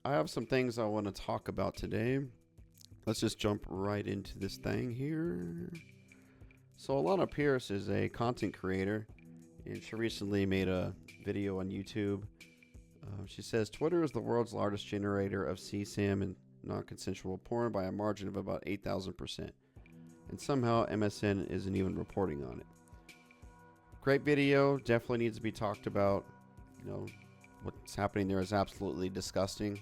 I have some things I want to talk about today. Let's just jump right into this thing here. So Alanah Pearce is a content creator, and she recently made a video on YouTube. She says Twitter is the world's largest generator of CSAM and non-consensual porn by a margin of about 8,000%, and somehow MSN isn't even reporting on it. Great video, definitely needs to be talked about. You know, what's happening there is absolutely disgusting.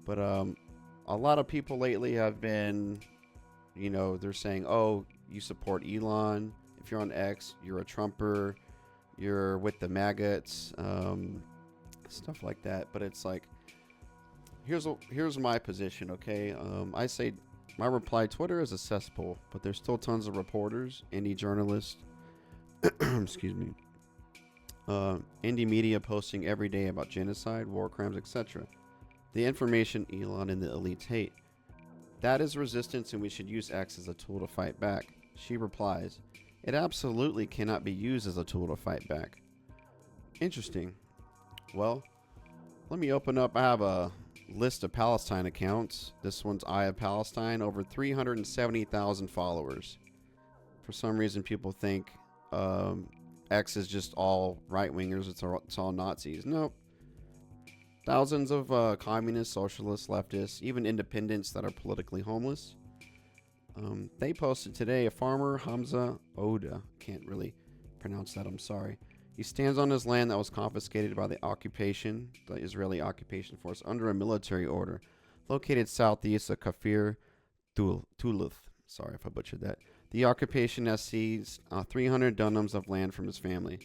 But a lot of people lately have been, they're saying, oh, you support Elon. If you're on X, you're a Trumper. You're with the maggots, stuff like that. But it's like, here's my position, okay? I say, my reply, Twitter is a cesspool, but there's still tons of reporters, indie journalists, excuse me, indie media posting every day about genocide, war crimes, etc. The information Elon and the elites hate. That is resistance, and we should use X as a tool to fight back. She replies, it absolutely cannot be used as a tool to fight back. Interesting. Well, let me open up. I have a list of Palestine accounts. This one's Eye of Palestine, over 370,000 followers. For some reason, people think X is just all right-wingers. It's all Nazis. Nope. Thousands of communists, socialists, leftists, even independents that are politically homeless. They posted today a farmer, Hamza Oda. Can't really pronounce that, I'm sorry. He stands on his land that was confiscated by the Israeli occupation force, under a military order, located southeast of Kafir Tulith. Sorry if I butchered that. The occupation has seized 300 dunams of land from his family.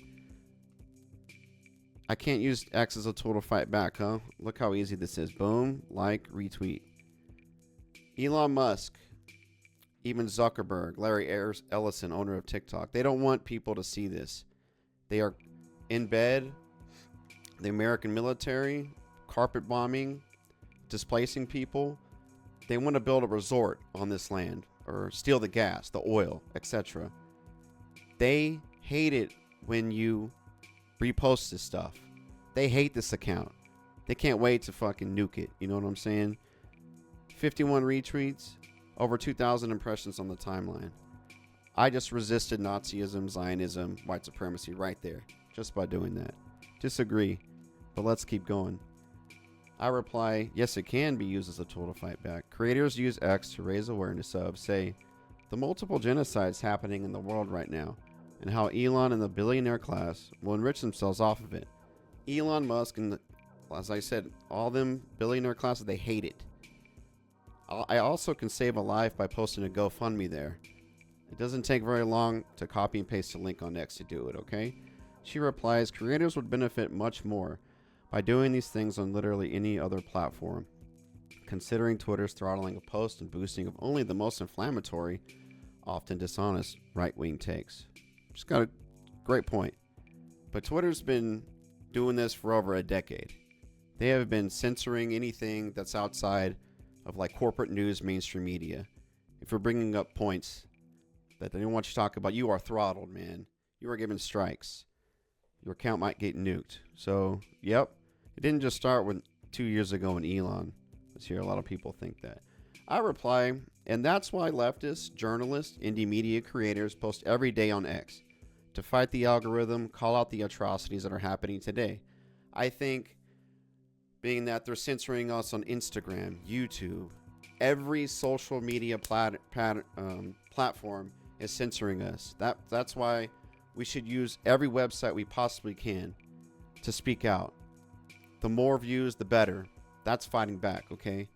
I can't use X as a tool to fight back, huh? Look how easy this is. Boom, like, retweet. Elon Musk, even Zuckerberg, Larry Ellison, owner of TikTok, they don't want people to see this. They are in bed, the American military, carpet bombing, displacing people. They want to build a resort on this land or steal the gas, the oil, etc. They hate it when you repost this stuff. They hate this account. They can't wait to fucking nuke it. You know what I'm saying? 51 retweets, over 2,000 impressions on the timeline. I just resisted Nazism, Zionism, white supremacy right there, just by doing that. Disagree, but let's keep going. I reply, yes, it can be used as a tool to fight back. Creators use X to raise awareness of, say, the multiple genocides happening in the world right now, and how Elon and the billionaire class will enrich themselves off of it. Elon Musk and, as I said, all them billionaire classes, they hate it. I also can save a life by posting a GoFundMe there. It doesn't take very long to copy and paste a link on X to do it, okay? She replies, creators would benefit much more by doing these things on literally any other platform, considering Twitter's throttling of posts and boosting of only the most inflammatory, often dishonest, right-wing takes. Just got a great point. But Twitter's been doing this for over a decade. They have been censoring anything that's outside of like corporate news, mainstream media. If you're bringing up points that they don't want you to talk about, you are throttled, man. You are given strikes. Your account might get nuked. So, yep. It didn't just start with 2 years ago in Elon. Let's hear a lot of people think that. I reply, and that's why leftists, journalists, indie media creators post every day on X to fight the algorithm, call out the atrocities that are happening today. I think being that they're censoring us on Instagram, YouTube, every social media platform is censoring us. That's why we should use every website we possibly can to speak out. The more views, the better. That's fighting back, okay?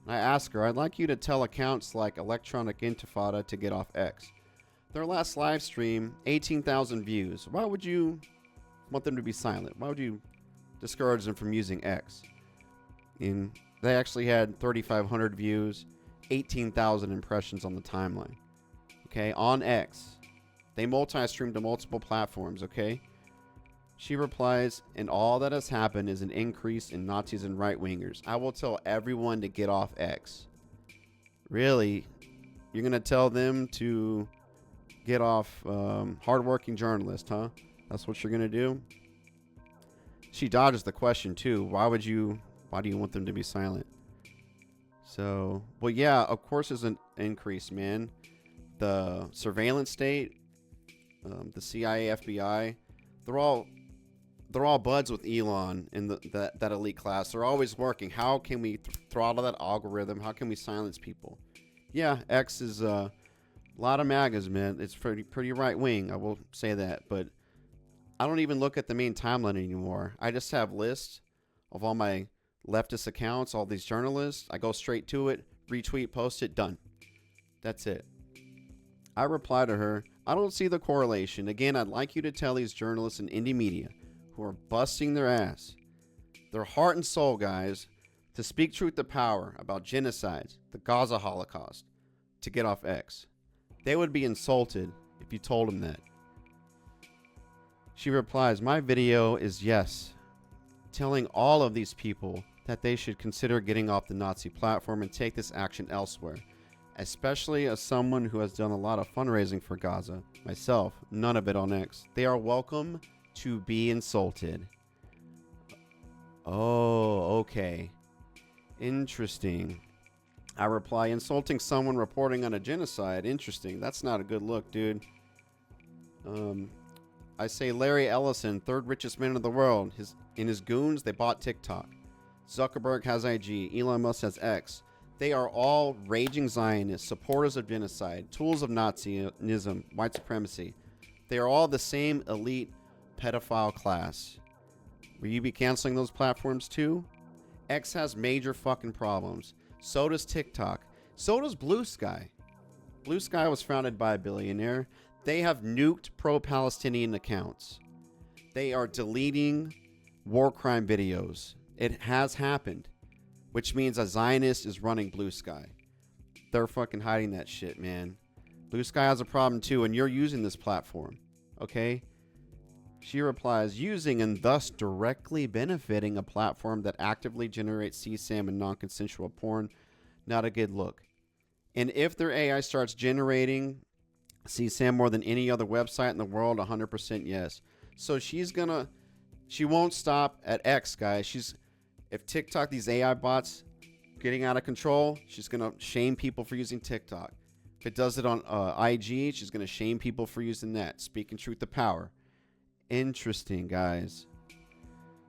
And I ask her, I'd like you to tell accounts like Electronic Intifada to get off X. Their last live stream, 18,000 views. Why would you want them to be silent? Why would you discourage them from using X? And they actually had 3,500 views, 18,000 impressions on the timeline. Okay, on X. They multi-stream to multiple platforms, okay? She replies, and all that has happened is an increase in Nazis and right-wingers. I will tell everyone to get off X. Really? You're going to tell them to get off hardworking journalists, huh? That's what you're going to do? She dodges the question, too. Why would you Why do you want them to be silent? So, well, yeah, of course there's an increase, man. The surveillance state, the CIA, FBI, they're all buds with Elon and that elite class. They're always working. How can we throttle that algorithm? How can we silence people? Yeah, X is a lot of MAGAs, man. It's pretty right wing. I will say that, but I don't even look at the main timeline anymore. I just have lists of all my leftist accounts, all these journalists. I go straight to it, retweet, post it, done. That's it. I reply to her, I don't see the correlation. Again, I'd like you to tell these journalists and indie media who are busting their ass, their heart and soul, guys, to speak truth to power about genocides, the Gaza Holocaust, to get off X. They would be insulted if you told them that. She replies, my video is yes, telling all of these people that they should consider getting off the Nazi platform and take this action elsewhere, especially as someone who has done a lot of fundraising for Gaza. Myself, none of it on X. They are welcome to be insulted. Oh, okay. Interesting. I reply, insulting someone reporting on a genocide. Interesting. That's not a good look, dude. I say Larry Ellison, third richest man in the world. In his goons, they bought TikTok. Zuckerberg has IG. Elon Musk has X. They are all raging Zionists, supporters of genocide, tools of Nazism, white supremacy. They are all the same elite pedophile class. Will you be canceling those platforms too? X has major fucking problems. So does TikTok. So does Blue Sky. Blue Sky was founded by a billionaire. They have nuked pro-Palestinian accounts. They are deleting war crime videos. It has happened, which means a Zionist is running Blue Sky. They're fucking hiding that shit, man. Blue Sky has a problem too, and you're using this platform, okay? She replies, using and thus directly benefiting a platform that actively generates CSAM and non-consensual porn. Not a good look. And if their AI starts generating CSAM more than any other website in the world, 100% yes. So she won't stop at X, guys. If TikTok, these AI bots getting out of control, she's going to shame people for using TikTok. If it does it on IG, she's going to shame people for using that. Speaking truth to power. Interesting, guys.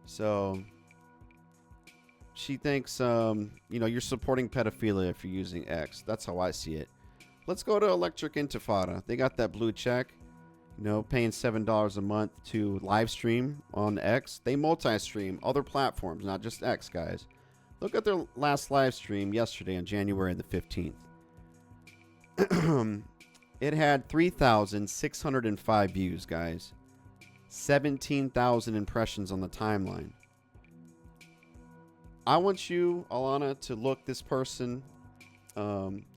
So she thinks, you're supporting pedophilia if you're using X. That's how I see it. Let's go to Electric Intifada. They got that blue check, paying $7 a month to live stream on X. They multi-stream other platforms, not just X, guys. Look at their last live stream yesterday on January the 15th. It had 3,605 views, guys. 17,000 impressions on the timeline. I want you, Alanah, to look this person,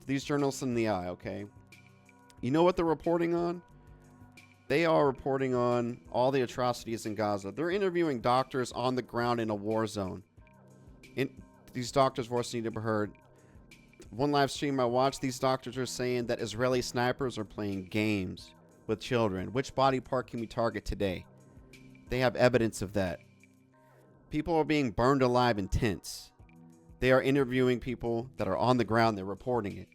these journalists in the eye, okay? You know what they're reporting on? They are reporting on all the atrocities in Gaza. They're interviewing doctors on the ground in a war zone. These doctors' voices need to be heard. One live stream I watched, these doctors are saying that Israeli snipers are playing games with children. Which body part can we target today? They have evidence of that. People are being burned alive in tents. They are interviewing people that are on the ground. They're reporting it.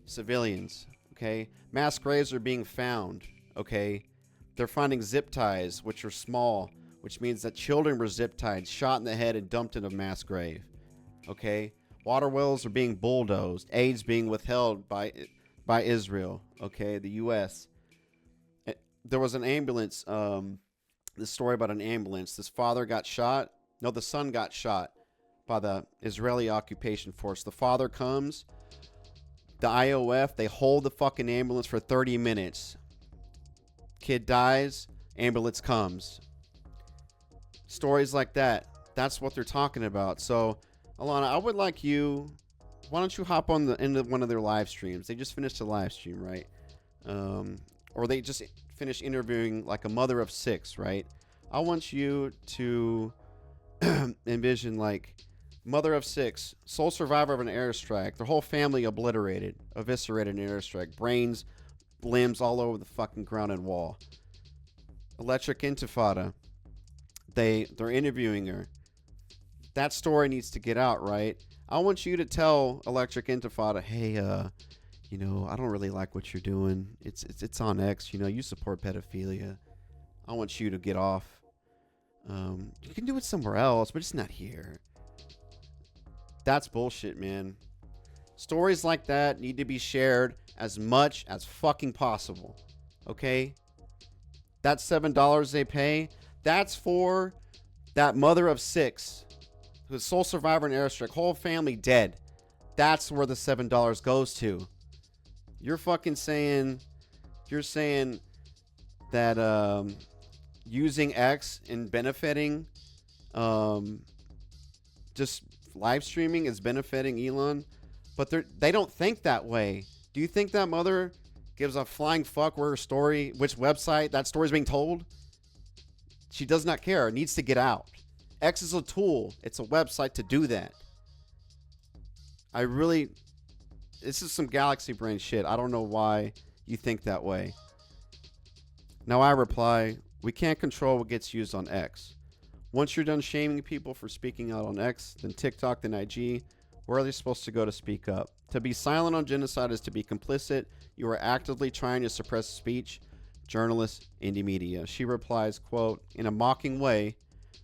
Civilians, okay? Mass graves are being found, okay? They're finding zip ties, which are small, which means that children were zip tied, shot in the head, and dumped in a mass grave, okay? Water wells are being bulldozed. AIDS being withheld by Israel, okay? The U.S. There was an ambulance, this story about an ambulance. This father got shot. No, the son got shot by the Israeli occupation force. The father comes. The IOF, they hold the fucking ambulance for 30 minutes. Kid dies. Ambulance comes. Stories like that. That's what they're talking about. So, Alanah, I would like you... Why don't you hop on into one of their live streams? They just finished a live stream, right? Or they just finished interviewing like a mother of 6, right? I want you to envision like mother of 6, sole survivor of an airstrike, their whole family obliterated, eviscerated in an airstrike, brains, limbs all over the fucking ground and wall. Electric Intifada. They're interviewing her. that story needs to get out, right? I want you to tell Electric Intifada, hey, you know, I don't really like what you're doing. It's on X. You know, you support pedophilia. I want you to get off. You can do it somewhere else, but it's not here. That's bullshit, man. Stories like that need to be shared as much as fucking possible. Okay? That $7 they pay, that's for that mother of 6 who's sole survivor in airstrike, whole family dead. That's where the $7 goes to. You're fucking saying, you're saying that using X and benefiting, just live streaming is benefiting Elon, but they don't think that way. Do you think that mother gives a flying fuck where her story, which website that story is being told? She does not care. It needs to get out. X is a tool. It's a website to do that. This is some galaxy brain shit. I don't know why you think that way. Now I reply, we can't control what gets used on X. Once you're done shaming people for speaking out on X, then TikTok, then IG, where are they supposed to go to speak up? To be silent on genocide is to be complicit. You are actively trying to suppress speech, journalists, indie media. She replies, quote, in a mocking way,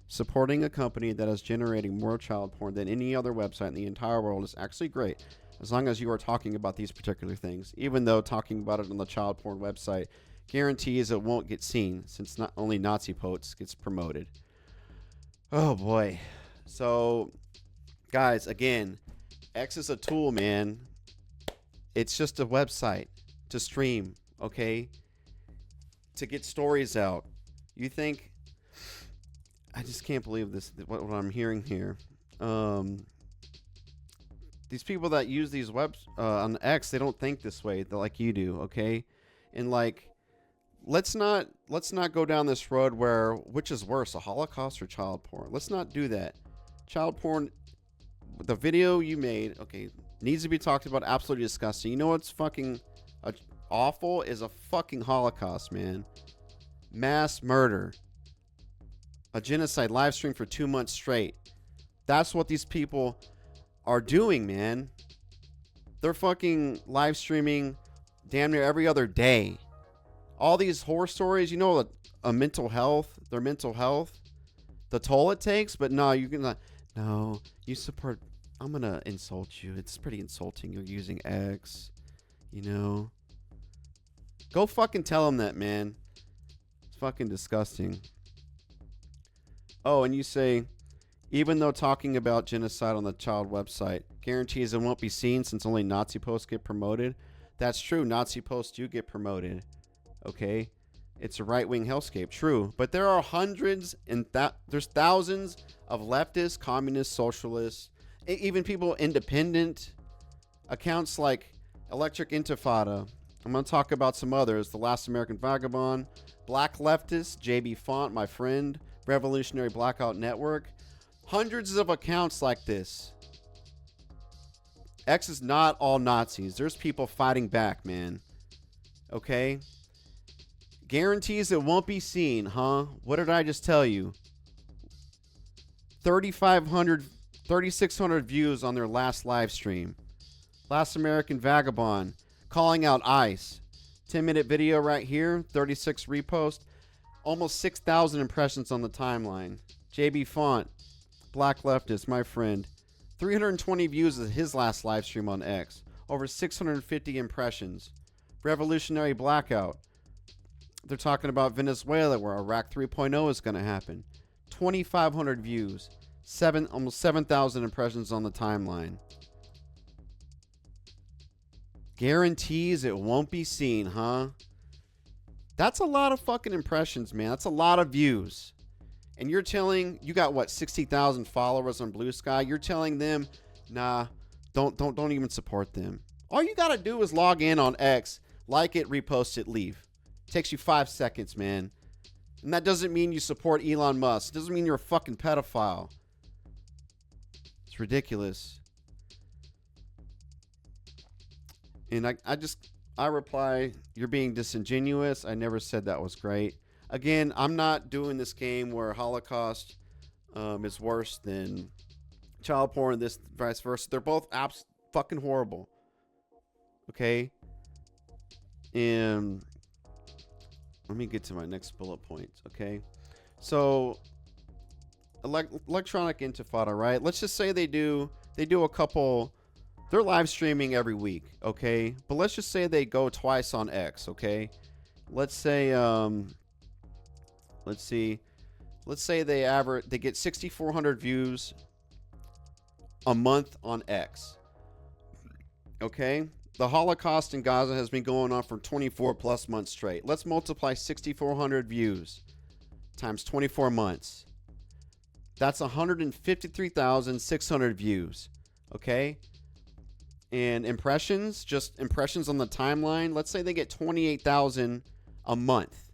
supporting a company that is generating more child porn than any other website in the entire world is actually great, as long as you are talking about these particular things, even though talking about it on the child porn website guarantees it won't get seen, since not only Nazi posts gets promoted. Oh boy. So, guys, again, X is a tool, man. It's just a website to stream, okay? To get stories out. You think... I just can't believe this, what I'm hearing here. These people that use these webs on X, they don't think this way like you do, okay? And like, let's not go down this road where, which is worse, a Holocaust or child porn? Let's not do that. Child porn, the video you made, okay, needs to be talked about. Absolutely disgusting. You know what's fucking awful is a fucking Holocaust, man. Mass murder. A genocide live stream for 2 months straight. That's what these people are doing, man. They're fucking live streaming damn near every other day. All these horror stories, you know, their mental health, the toll it takes, but no, you can, no, you support, I'm gonna insult you. It's pretty insulting. You're using X, you know. Go fucking tell them that, man. It's fucking disgusting. Oh, and you say, even though talking about genocide on the child website guarantees it won't be seen since only Nazi posts get promoted. That's true. Nazi posts do get promoted. Okay? It's a right-wing hellscape. True. But there are hundreds and there's thousands of leftists, communists, socialists, even people independent accounts like Electric Intifada. I'm going to talk about some others. The Last American Vagabond, Black Leftist, JB Font, my friend, Revolutionary Blackout Network. Hundreds of accounts like this. X is not all Nazis. There's people fighting back, man. Okay? Guarantees it won't be seen, huh? What did I just tell you? 3,600 views on their last live stream. Last American Vagabond calling out ICE. 10-minute video right here. 36 reposts. Almost 6,000 impressions on the timeline. JB Font, Black Leftist, my friend. 320 views of his last live stream on X. Over 650 impressions. Revolutionary Blackout. They're talking about Venezuela, where Iraq 3.0 is going to happen. 2,500 views. Almost 7,000 impressions on the timeline. Guarantees it won't be seen, huh? That's a lot of fucking impressions, man. That's a lot of views. And you're telling, you got what, 60,000 followers on Blue Sky? You're telling them, nah, don't even support them. All you gotta do is log in on X, like it, repost it, leave. Takes you 5 seconds, man. And that doesn't mean you support Elon Musk. It doesn't mean you're a fucking pedophile. It's ridiculous. And I reply, you're being disingenuous. I never said that was great. Again, I'm not doing this game where Holocaust is worse than child porn, this vice versa. They're both fucking horrible. Okay? And let me get to my next bullet point, okay? So, electronic intifada, right? Let's just say they do a couple. They're live streaming every week, okay? But let's just say they go twice on X, okay? Let's say let's say they get 6,400 views a month on X. Okay? The Holocaust in Gaza has been going on for 24 plus months straight. Let's multiply 6,400 views times 24 months. That's 153,600 views. Okay? And impressions, just impressions on the timeline, let's say they get 28,000 a month.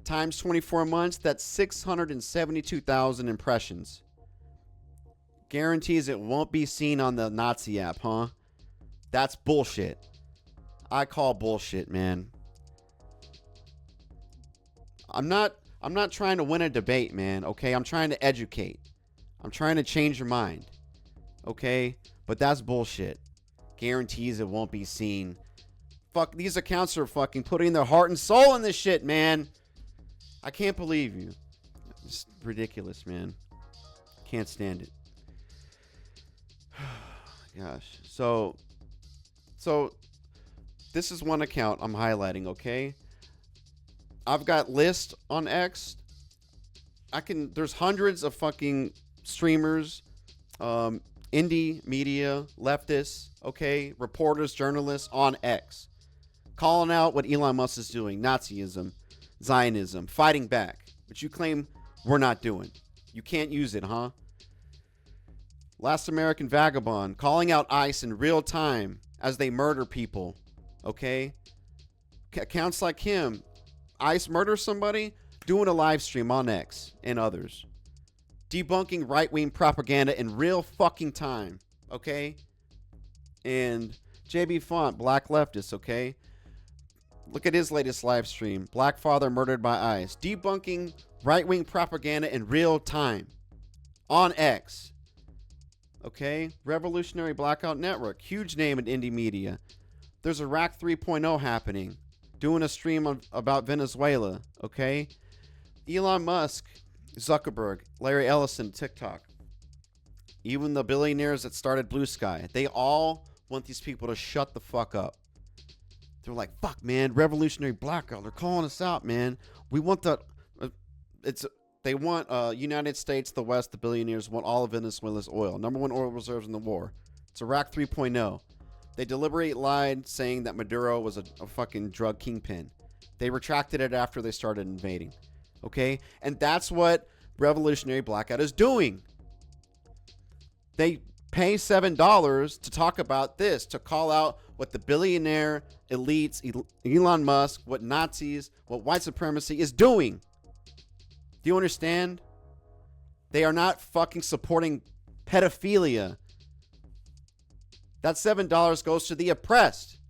Times 24 months, that's 672,000 impressions. Guarantees it won't be seen on the Nazi app, huh? That's bullshit. I call bullshit, man. I'm not trying to win a debate, man, okay? I'm trying to educate. I'm trying to change your mind. Okay? But that's bullshit. Guarantees it won't be seen. Fuck, these accounts are fucking putting their heart and soul in this shit, man. I can't believe you. It's ridiculous, man. Can't stand it. Gosh. So this is one account I'm highlighting, okay? I've got lists on X. There's hundreds of fucking streamers, indie media, leftists, okay, reporters, journalists on X, calling out what Elon Musk is doing, Nazism, Zionism, fighting back, which you claim we're not doing. You can't use it, huh? Last American Vagabond, calling out ICE in real time as they murder people, okay? Accounts like him, ICE murders somebody, doing a live stream on X and others. Debunking right-wing propaganda in real fucking time, okay? And JB Font, black leftist, okay? Look at his latest live stream. Black father murdered by ICE. Debunking right-wing propaganda in real time on X. Okay? Revolutionary Blackout Network. Huge name in indie media. There's Iraq 3.0 happening. Doing a stream about Venezuela. Okay? Elon Musk, Zuckerberg, Larry Ellison, TikTok. Even the billionaires that started Blue Sky. They all want these people to shut the fuck up. They're like, fuck, man, Revolutionary Blackout. They're calling us out, man. We want the... They want United States, the West, the billionaires want all of Venezuela's oil. Number one oil reserves in the war. It's Iraq 3.0. They deliberately lied saying that Maduro was a fucking drug kingpin. They retracted it after they started invading. Okay? And that's what Revolutionary Blackout is doing. They pay $7 to talk about this, to call out what the billionaire elites, Elon Musk, what Nazis, what white supremacy is doing. Do you understand? They are not fucking supporting pedophilia. That $7 goes to the oppressed.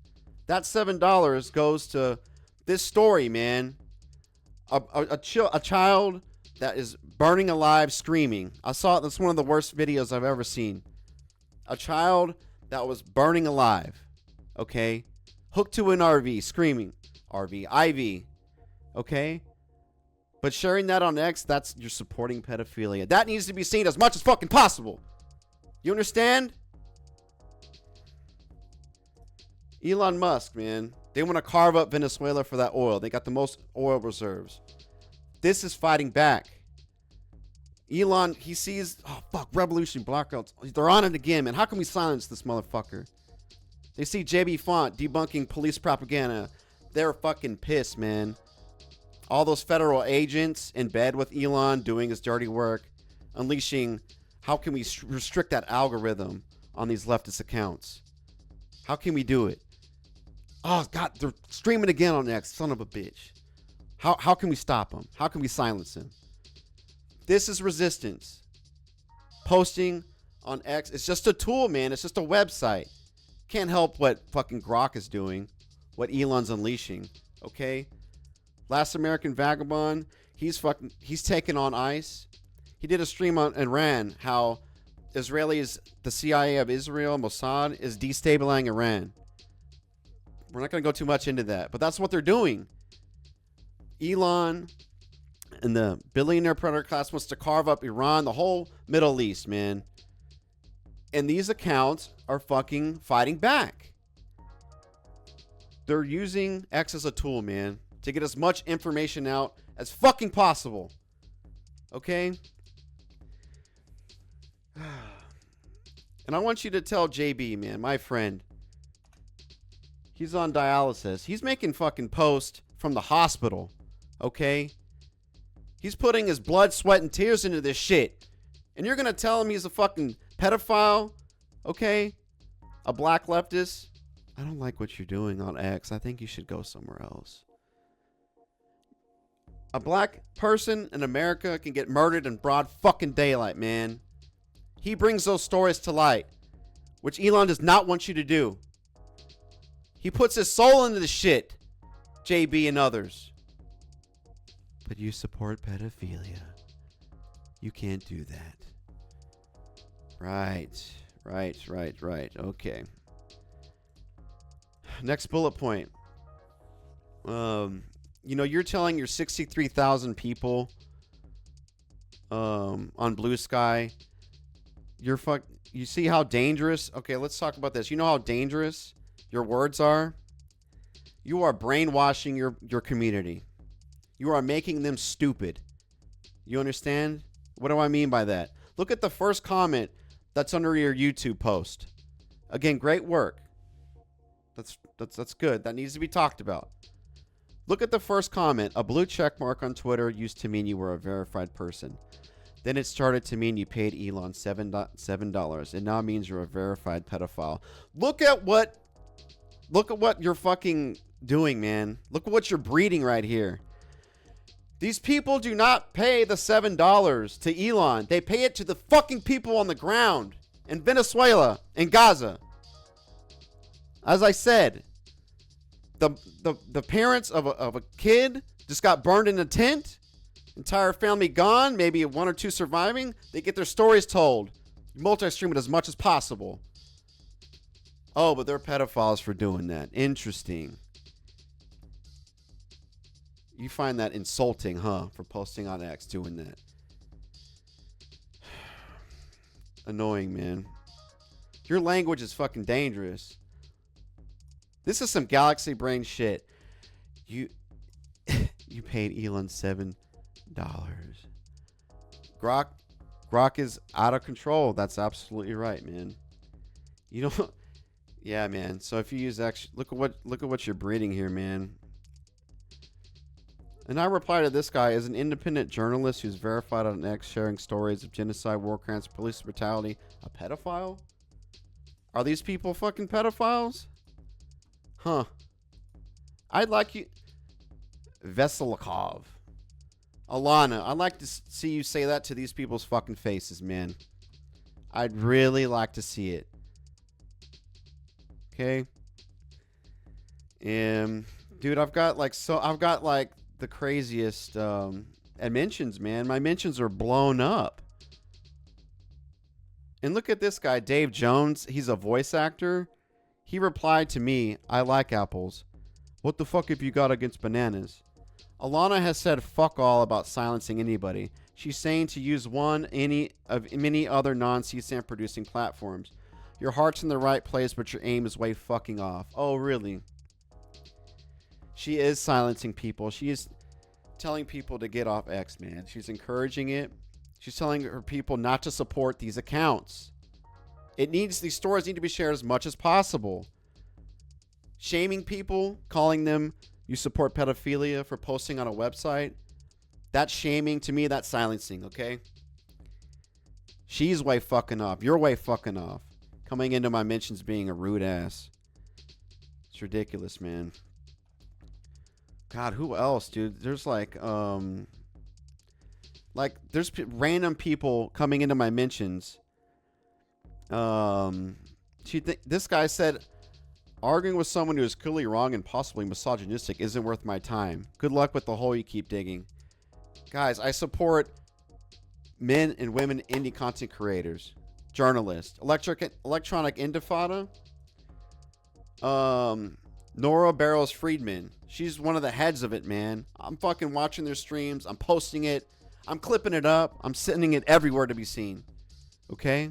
That $7 goes to this story, man. A child that is burning alive, screaming. I saw it. That's one of the worst videos I've ever seen. A child that was burning alive. Okay? Hooked to an RV, screaming. IV. Okay? But sharing that on X, that's you're supporting pedophilia. That needs to be seen as much as fucking possible. You understand? Elon Musk, man. They want to carve up Venezuela for that oil. They got the most oil reserves. This is fighting back. Elon, he sees, oh, fuck, Revolution Blackouts. They're on it again, man. How can we silence this motherfucker? They see JB Font debunking police propaganda. They're fucking pissed, man. All those federal agents in bed with Elon doing his dirty work, unleashing, how can we restrict that algorithm on these leftist accounts? How can we do it? Oh, God, they're streaming again on X, son of a bitch. How can we stop them? How can we silence them? This is resistance. Posting on X, it's just a tool, man. It's just a website. Can't help what fucking Grok is doing, what Elon's unleashing, okay? Last American Vagabond, he's taking on ICE. He did a stream on Iran, how Israelis, the CIA of Israel, Mossad, is destabilizing Iran. We're not going to go too much into that, but that's what they're doing. Elon and the billionaire predator class wants to carve up Iran, the whole Middle East, man. And these accounts are fucking fighting back. They're using X as a tool, man, to get as much information out as fucking possible. Okay? And I want you to tell JB, man, my friend, he's on dialysis. He's making fucking posts from the hospital. Okay? He's putting his blood, sweat, and tears into this shit. And you're going to tell him he's a fucking pedophile? Okay? A black leftist? I don't like what you're doing on X. I think you should go somewhere else. A black person in America can get murdered in broad fucking daylight, man. He brings those stories to light, which Elon does not want you to do. He puts his soul into the shit, JB and others. But you support pedophilia. You can't do that. Right. Okay. Next bullet point. You're telling your 63,000 people on Blue Sky, you see how dangerous? Okay, let's talk about this. You know how dangerous your words are? You are brainwashing your community. You are making them stupid. You understand? What do I mean by that? Look at the first comment that's under your YouTube post. Again, great work. That's good. That needs to be talked about. Look at the first comment. A blue check mark on Twitter used to mean you were a verified person. Then it started to mean you paid Elon $7. It now means you're a verified pedophile. Look at what you're fucking doing, man. Look at what you're breeding right here. These people do not pay the $7 to Elon. They pay it to the fucking people on the ground in Venezuela and Gaza. As I said, the parents of a kid just got burned in a tent. Entire family gone, maybe one or two surviving. They get their stories told. Multi-stream it as much as possible. Oh, but they're pedophiles for doing that. Interesting. You find that insulting, huh? For posting on X doing that. Annoying, man. Your language is fucking dangerous. This is some galaxy brain shit. You paid Elon $7. Grok is out of control. That's absolutely right, man. You don't. Yeah, man. So if you use X, look at what you're breeding here, man. And I reply to this guy as an independent journalist who's verified on X, sharing stories of genocide, war crimes, police brutality. A pedophile? Are these people fucking pedophiles? Huh. I'd like you... Veselikov. Alanah, I'd like to see you say that to these people's fucking faces, man. I'd really like to see it. Okay? Dude, I've got the craziest mentions, man. My mentions are blown up. And look at this guy, Dave Jones. He's a voice actor. He replied to me, I like apples. What the fuck have you got against bananas? Alanah has said fuck all about silencing anybody. She's saying to use any of many other non-CSAM producing platforms. Your heart's in the right place, but your aim is way fucking off. Oh, really? She is silencing people. She is telling people to get off X, man. She's encouraging it. She's telling her people not to support these accounts. These stories need to be shared as much as possible. Shaming people, calling them you support pedophilia for posting on a website. That's shaming. To me, that's silencing, okay? She's way fucking off. You're way fucking off. Coming into my mentions being a rude ass. It's ridiculous, man. God, who else, dude? There's there's random people coming into my mentions. This guy said, arguing with someone who is clearly wrong and possibly misogynistic isn't worth my time. Good luck with the hole you keep digging. Guys, I support men and women indie content creators. journalist. Electronic Intifada. Nora Barrows Friedman. She's one of the heads of it, man. I'm fucking watching their streams. I'm posting it. I'm clipping it up. I'm sending it everywhere to be seen. Okay?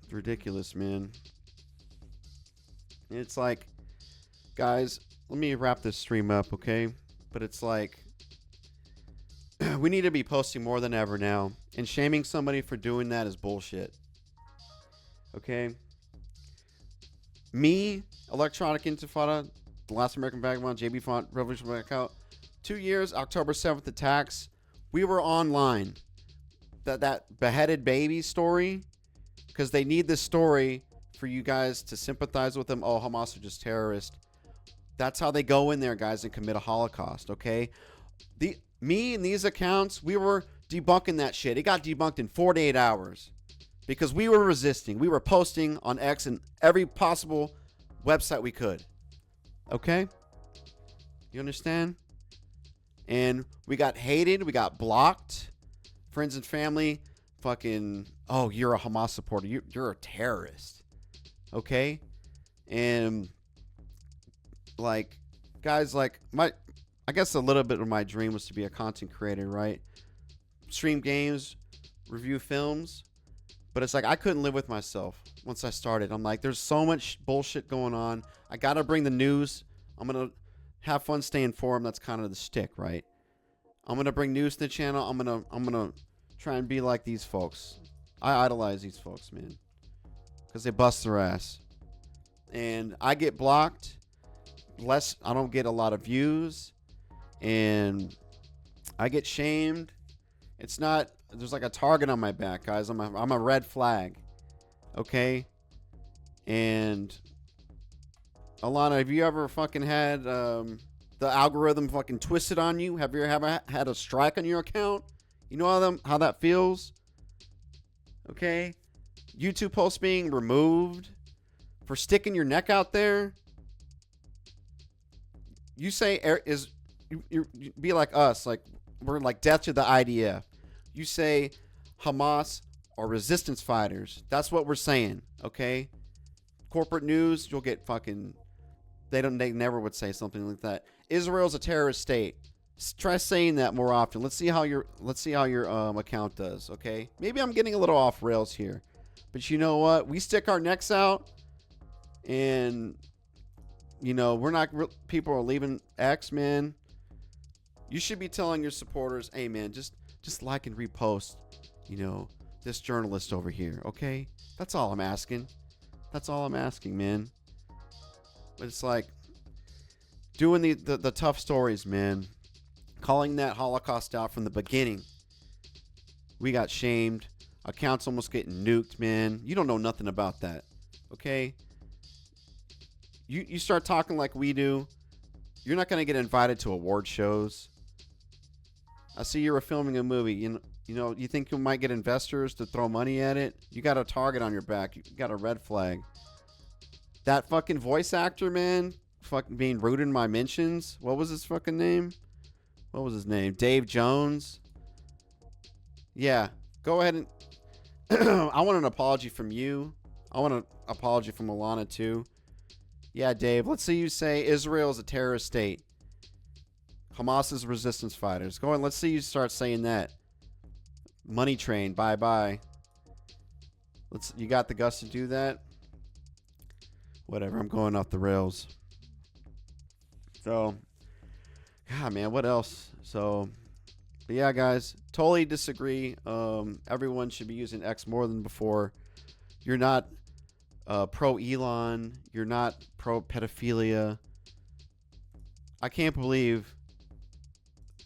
It's ridiculous, man. It's like, guys, let me wrap this stream up, okay? But it's like, we need to be posting more than ever now. And shaming somebody for doing that is bullshit. Okay? Me, Electronic Intifada, The Last American Vagabond, JB Font, Revolution Blackout, 2 years, October 7th attacks. We were online. That beheaded baby story, because they need this story for you guys to sympathize with them. Oh, Hamas are just terrorists. That's how they go in there, guys, and commit a Holocaust, okay? Me and these accounts, we were debunking that shit. It got debunked in 48 hours because we were resisting. We were posting on X and every possible website we could, okay? You understand? And we got hated. We got blocked. Friends and family fucking, oh, you're a Hamas supporter. You're a terrorist. Okay? And like, guys, like, I guess a little bit of my dream was to be a content creator, right? Stream games, review films. But it's like, I couldn't live with myself once I started. I'm like, there's so much bullshit going on. I got to bring the news. I'm going to have fun staying informed. That's kind of the shtick, right? I'm going to bring news to the channel. I'm going to try and be like these folks. I idolize these folks, man. Because they bust their ass. And I get blocked. I don't get a lot of views. And I get shamed. It's not, there's like a target on my back, guys. I'm a red flag. Okay? And Alanah, have you ever fucking had the algorithm fucking twisted on you? Have you ever had a strike on your account? You know how that feels? Okay? YouTube posts being removed for sticking your neck out there. You say you be like us, like we're like death to the IDF. You say Hamas or resistance fighters. That's what we're saying, okay? Corporate news, you'll get fucking. They never would say something like that. Israel's a terrorist state. Try saying that more often. Let's see how your account does, okay? Maybe I'm getting a little off rails here, but you know what? We stick our necks out, and you know we're not. People are leaving X, man. You should be telling your supporters, hey, man, just like and repost, you know, this journalist over here, okay? That's all I'm asking. That's all I'm asking, man. But it's like doing the tough stories, man. Calling that Holocaust out from the beginning. We got shamed. Accounts almost getting nuked, man. You don't know nothing about that, okay? You start talking like we do, you're not going to get invited to award shows. I see you were filming a movie. You know, you think you might get investors to throw money at it? You got a target on your back. You got a red flag. That fucking voice actor, man, fucking being rude in my mentions. What was his fucking name? What was his name? Dave Jones. Yeah, go ahead and I want an apology from you. I want an apology from Alanah too. Yeah, Dave, let's see you say Israel is a terrorist state. Hamas is resistance fighters. Go on, let's see you start saying that. Money train, bye-bye. You got the guts to do that? Whatever, I'm going off the rails. So, God, man, what else? So, but yeah, guys, totally disagree. Everyone should be using X more than before. You're not pro Elon. You're not pro pedophilia. I can't believe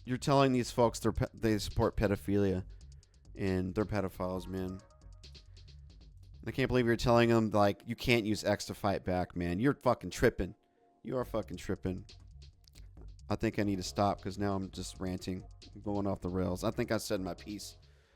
you're telling these folks they support pedophilia and they're pedophiles, man. I can't believe you're telling them, like, you can't use X to fight back, man. You're fucking tripping. You are fucking tripping. I think I need to stop because now I'm just ranting. I'm going off the rails. I think I said my piece.